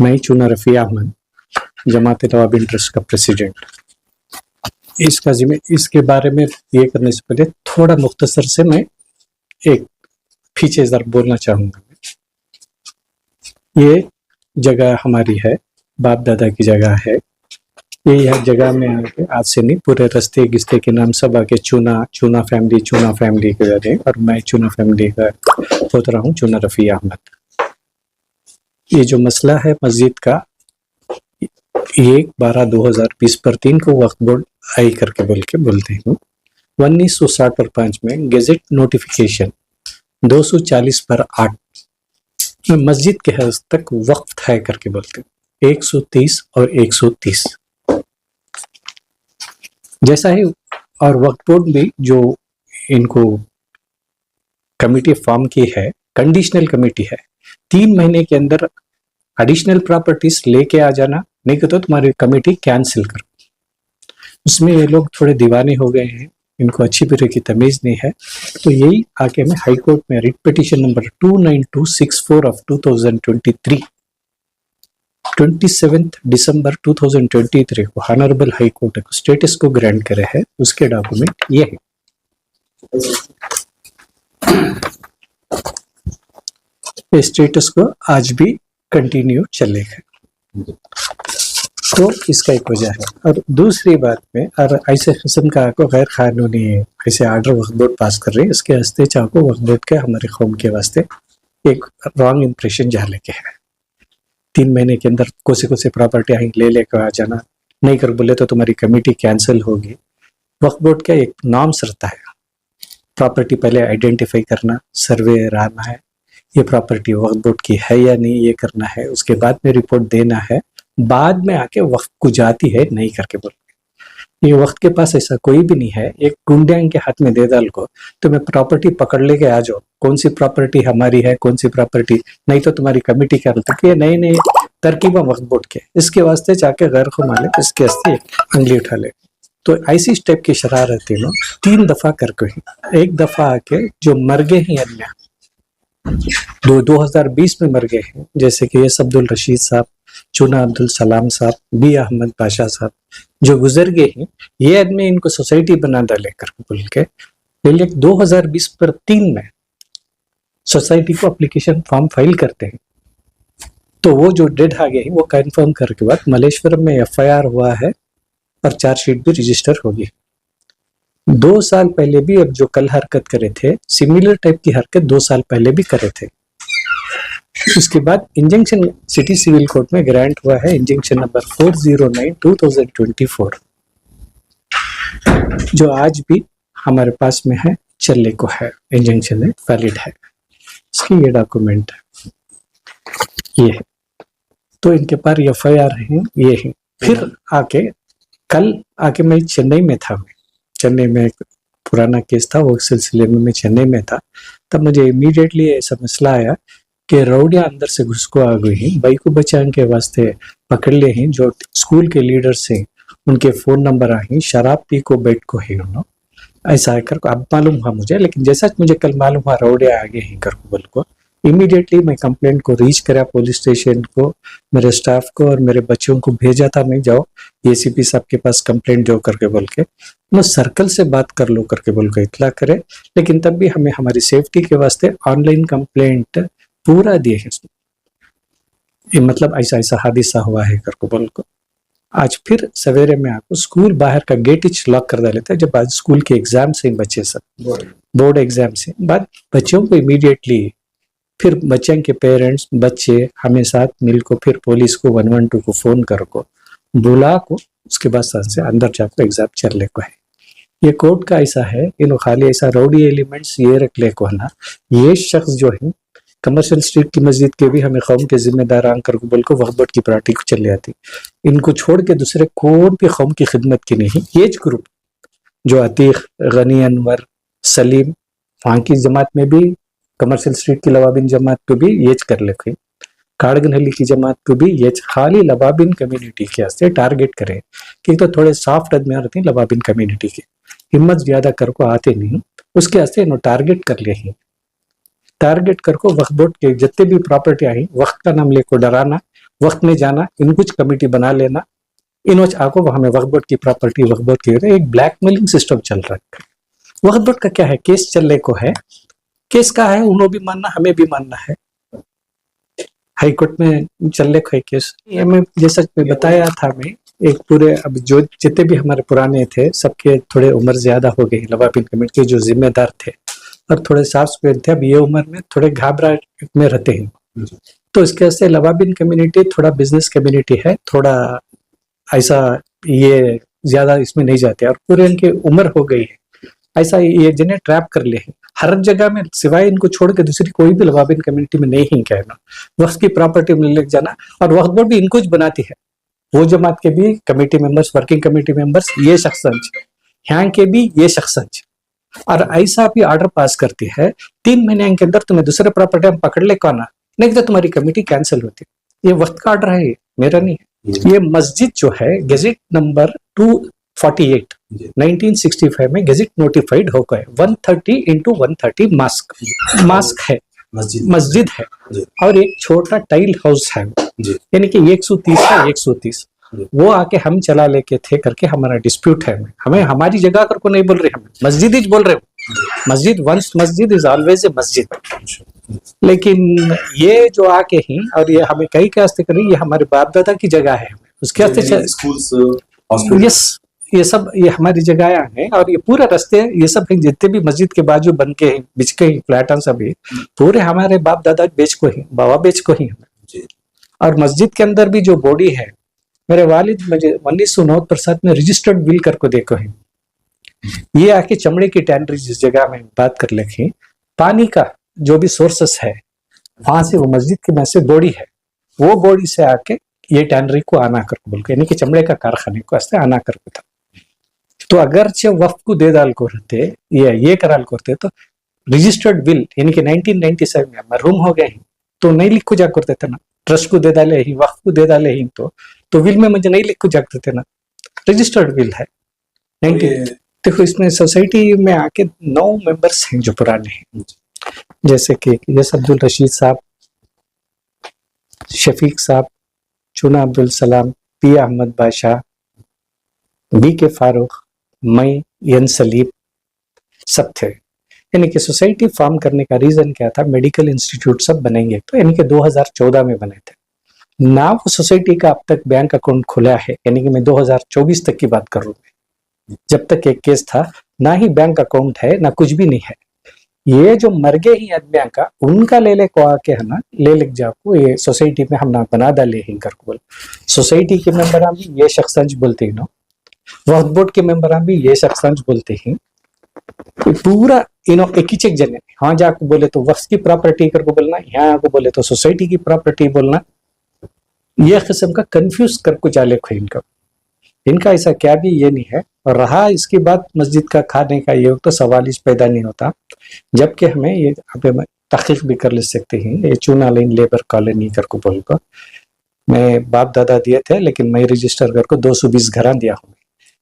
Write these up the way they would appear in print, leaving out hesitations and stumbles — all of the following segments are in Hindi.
मैं चुना रफ़ी अहमद, जमात नवाबिन ट्रस्ट का प्रेसिडेंट। इसके बारे में ये करने से पहले थोड़ा मुख्तसर से मैं एक पीछे जरा बोलना चाहूँगा। ये जगह हमारी है, बाप दादा की जगह है। ये यह जगह में आके आज से नहीं, पूरे रास्ते गिस्ते के नाम सब आके चुना फैमिली के रहे, और मैं चुना फैमिली का होत रहा हूँ, चुना रफ़ी अहमद। ये जो मसला है मस्जिद का, 1/12/2020 पर 3 को वक्फ बोर्ड आई करके बोलते हैं। 1960 पर 5 में गेजेट नोटिफिकेशन 240/8 में मस्जिद के हद तक वक्फ है करके बोलते हैं, 130 और 130 जैसा ही। और वक्फ बोर्ड भी जो इनको कमेटी फॉर्म की है, कंडीशनल कमेटी है, 3 महीने के अंदर एडिशनल प्रॉपर्टीज लेके आ जाना, नहीं तो तुम्हारी कमेटी कैंसिल करो। उसमें ये लोग थोड़े दीवाने हो गए हैं, इनको अच्छी तरह की तमीज नहीं है। तो यही आके मैं हाई कोर्ट में रिट पिटीशन नंबर 29264 ऑफ 2023 27 दिसंबर 2023 को ऑनरेबल हाई कोर्ट को स्टेटस को ग्रांट करे है। उसके डॉक्यूमेंट ये है। इस स्टेटस को आज भी कंटिन्यू चलेगा, तो इसका एक वजह है। और दूसरी बात में, और ऐसे किस्म का आपको गैर कानूनी ऐसे आर्डर वक्फ बोर्ड पास कर रही है, इसके हस्ते चाहो वक्फ बोर्ड के हमारे कौम के वास्ते एक रॉन्ग इम्प्रेशन जा लेके है। 3 महीने के अंदर कोसे प्रॉपर्टी आई ले कर आ जाना, नहीं कर बोले तो तुम्हारी कमेटी कैंसिल होगी। वक्फ बोर्ड का एक नॉर्म्स रहता है, प्रॉपर्टी पहले आइडेंटिफाई करना, सर्वे रहना है, ये प्रॉपर्टी वक्फ बोर्ड की है या नहीं, ये करना है। उसके बाद में रिपोर्ट देना है, बाद में आके वक्फ को जाती है नहीं करके बोल। ये वक्त के पास ऐसा कोई भी नहीं है, एक गुंडियांग के हाथ में दे डाल को तो मैं प्रॉपर्टी पकड़ लेके आ जाओ, कौन सी प्रॉपर्टी हमारी है, कौन सी प्रॉपर्टी नहीं, तो तुम्हारी कमेटी क्या बोलती है, नहीं नहीं तरकीबा वक्फ बोर्ड के, इसके वास्ते जाके गैर को मालिक इसके वास्ते अंगली उठा ले। तो ऐसी स्टेप की शरारत है 3 दफा करके ही। एक दफा आके जो मर गए हैं अन्य 2020 में मर गए हैं, जैसे कि एस अब्दुल रशीद साहब, चुना अब्दुल सलाम साहब, बी अहमद पाशा साहब, जो गुजर गए हैं, ये आदमी इनको सोसाइटी बना डाले कर बोल के 2020 पर 3 में सोसाइटी को एप्लीकेशन फॉर्म फाइल करते हैं। तो वो जो डेड आ गए हैं वो कंफर्म करके बाद मलेश्वरम में FIR हुआ है और चार्जशीट भी रजिस्टर होगी। 2 साल पहले भी अब जो कल हरकत करे थे, सिमिलर टाइप की हरकत 2 साल पहले भी करे थे। उसके बाद इंजंक्शन सिटी सिविल कोर्ट में ग्रांट हुआ है, इंजंक्शन नंबर 409/2024, जो आज भी हमारे पास में है, चलने को है, इंजंक्शन है, वैलिड है। इसकी ये डॉक्यूमेंट है, ये है। तो इनके पास FIR है, ये है। फिर आके कल आके मैं चेन्नई में था, चेन्नई में एक पुराना केस था, वो सिलसिले में मैं चेन्नई में था। तब मुझे इमीडिएटली ऐसा मसला आया कि रौडिया अंदर से घुस को आ गई हैं, भाई को बचाने के वास्ते पकड़ लिए हैं। जो स्कूल के लीडर्स हैं उनके फोन नंबर आए, शराब पी को बैठ को है उन्होंने, ऐसा कर को अब मालूम हुआ मुझे। लेकिन जैसा मुझे कल मालूम हुआ रौडिया आगे हैं कर को बोल को, इमीडिएटली मैं कंप्लेंट को रीच करा पुलिस स्टेशन को, मेरे स्टाफ को और मेरे बच्चों को भेजा था, मैं जाओ ACP साहब के पास कंप्लेंट जो करके बोल के, मैं सर्कल से बात कर लो करके बोल के इतला करे। लेकिन तब भी हमें हमारी सेफ्टी के वास्ते ऑनलाइन कंप्लेंट पूरा दिए है। ये मतलब ऐसा हादसा हुआ है करके बोल को। आज फिर सवेरे में आपको स्कूल बाहर का गेट लॉक कर डाले थे, जब आज स्कूल के एग्जाम से बच्चे सब बोर्ड एग्जाम से बाद बच्चों को इमीडिएटली फिर बच्चों के पेरेंट्स बच्चे हमें साथ मिल को फिर पुलिस को 112 को फोन कर को बुला को, उसके बाद से अंदर जाकर एग्जाम चलने को है। ये कोर्ट का ऐसा है, इन खाली ऐसा रौडी एलिमेंट्स ये रख ले को ना, ये शख्स जो है कमर्शियल स्ट्रीट की मस्जिद के भी हमें कौम के जिम्मेदार आंकर को बोल को वक्फ बोर्ड की पार्टी को चले आती। इनको छोड़ के दूसरे कौन भी कौम की खिदमत की नहीं। ये ग्रुप जो अतीक, गनी, अनवर, सलीम, वहाँ की जमात में भी, कमर्शियल स्ट्रीट की लवाबिन जमात को भी ये कर लेते, काड़गनहली की जमात को भी ये खाली लवाबिन कम्युनिटी के वास्ते टारगेट करे कि तो थोड़े सॉफ्ट आदमी रहते हैं लवाबिन कम्युनिटी के, हिम्मत ज्यादा कर को आते नहीं, उसके वास्ते इन्होंने टारगेट कर लिया है। टारगेट कर को वक्फ बोर्ड के जितने भी प्रॉपर्टी आई वक्त का नाम लेको डराना वक्त में जाना, इन कुछ कमेटी बना लेना, इनोच आको हमें वक्फ बोर्ड की प्रॉपर्टी, वक्फ बोर्ड की एक ब्लैकमेलिंग सिस्टम चल रहा है। वक्फ बोर्ड का क्या है, केस चलने को है, केस का है, उन्होंने भी मानना, हमें भी मानना है, हाई कोर्ट में चलने को है केस। ये मैं जैसा बताया था, मैं एक पूरे अब जो जितने भी हमारे पुराने थे सबके थोड़े उम्र ज्यादा हो गई, लवाबिन कमेटी के जो जिम्मेदार थे और थोड़े साफ सुथरे थे, अब ये उम्र में थोड़े घबराहट में रहते हैं। तो इसके वजह से लवाबिन कम्युनिटी थोड़ा बिजनेस कम्युनिटी है, थोड़ा ऐसा ये ज्यादा इसमें नहीं जाते, और पूरे इनकी उम्र हो गई है, ऐसा ये जिन्हें ट्रैप कर ले है हर जगह में, सिवाय इनको छोड़ के दूसरी कोई भी लवाबिन कम्युनिटी में नहीं ही कहना, वक्त की प्रॉपर्टी में ले जाना, और वक्त बोर्ड भी इनको बनाती है, वो जमात के भी committee members, working committee members, ये शख्स यहाँ के भी ये शख्स, और ऐसा भी ऑर्डर पास करती है 3 महीने के अंदर तुम्हें दूसरे प्रॉपर्टी हम पकड़ ले को ना, नहीं तो तुम्हारी कमेटी कैंसिल होती है। ये वक्त का ऑर्डर है, मेरा नहीं है। ये मस्जिद जो है गेजेट नंबर 248 1965 में गेजेट नोटिफाइड हो गए, 130x130 मास्क है, मस्जिद है, और एक छोटा टाइल हाउस है, यानी कि 130 का 130, वो आके हम चला लेके थे करके हमारा डिस्प्यूट है। हमें हमारी जगह कर को नहीं बोल रहे, हम मस्जिद ही बोल रहे हो, मस्जिद वंस मस्जिद इज ऑलवेज ए मस्जिद। लेकिन ये जो आके ही, और ये हमें कई के वास्ते करें, ये हमारे बाप दादा की जगह है, उसके वास्ते स्कूल्स, यस, ये सब ये हमारी जगह है, और ये पूरा रास्ते ये सब जितने भी मस्जिद के बाजू बन के बिच के फ्लैट सभी पूरे हमारे बाप दादा बेच को ही, बाबा बेच को ही। और मस्जिद के अंदर भी जो बॉडी है, मेरे वालिद मुझे 1969 में रजिस्टर्ड विल करके देखो है, ये आके चमड़े की टैनरी जिस जगह में बात कर लिखी, पानी का जो भी सोर्सेस है वहां से, वो मस्जिद की में से बॉडी है, वो बॉडी से आके ये टैनरी को आना कर बोल के, यानी कि चमड़े का कारखाने को ऐसे आना करके था। तो अगर वक्फ को दे डाल को रहते, ये कराल करते, तो रजिस्टर्ड विल यानी कि 1997 में मरहूम हो गए तो नहीं लिखो जा करते थे ना, ट्रस्ट को दे डाले ही, वक्फ को दे डाले ही, तो विल में मुझे नहीं लिखो जाते थे ना, रजिस्टर्ड विल है। देखो इसमें सोसाइटी में आके 9 मेंबर्स हैं जो पुराने हैं, जैसे कि यस अब्दुल रशीद साहब, शफीक साहब, चुना अब्दुल सलाम, पी अहमद बादशाह, बी के फारूक, मैं, एन सलीम, सब थे। यानी कि सोसाइटी फॉर्म करने का रीजन क्या था, मेडिकल इंस्टीट्यूट सब बनेंगे, तो यानी कि 2014 में बने थे ना। वो सोसाइटी का अब तक बैंक अकाउंट खुला है, यानी कि मैं 2024 तक की बात कर रहा हूँ, जब तक एक केस था ना ही बैंक अकाउंट है ना कुछ भी नहीं है। ये जो मर गए ही आदमियों का, उनका ले को आके है ना, ले लिख जाको ये सोसाइटी में हम ना बना डाले ही कर बोल, सोसाइटी के मेंबर भी ये शख्स बोलते हैं ना, वक्फ बोर्ड के मेंबर भी ये शख्स बोलते हैं, पूरा एक ही चेक जने, हाँ जाको बोले तो वक्फ की प्रॉपर्टी करके बोलना, यहाँ को बोले तो सोसाइटी की प्रॉपर्टी बोलना, ये किस्म का कंफ्यूज करको जाले को इनका ऐसा क्या भी ये नहीं है। और रहा इसकी बात मस्जिद का खाने का, ये तो सवाल इस पैदा नहीं होता, जबकि हमें ये तहकीक भी कर ले सकते हैं। ये चूना लाइन लेबर कॉलोनी करको बोल को मैं बाप दादा दिए थे, लेकिन मैं रजिस्टर करके 220 घर दिया हूँ,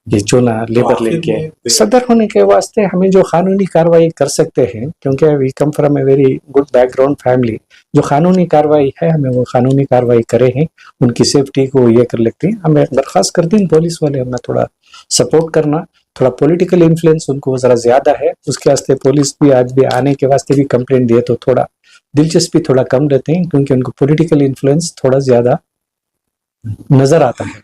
ये चूना लेबर लेके सदर होने के वास्ते हमें जो कानूनी कार्रवाई कर सकते हैं, क्योंकि we come from a very good background family, जो कानूनी कार्रवाई है हमें वो कानूनी कार्रवाई करे हैं, उनकी सेफ्टी को ये कर लेते हैं। हमें दरखास्त करती हैं पुलिस वाले, हमें थोड़ा सपोर्ट करना, थोड़ा पॉलिटिकल इन्फ्लुएंस उनको जरा ज्यादा है, उसके वास्ते पुलिस भी आज भी आने के वास्ते भी कंप्लेंट दिए तो थोड़ा दिलचस्पी थोड़ा कम रहते हैं, क्योंकि उनको पॉलिटिकल इन्फ्लुएंस थोड़ा ज्यादा नजर आता है।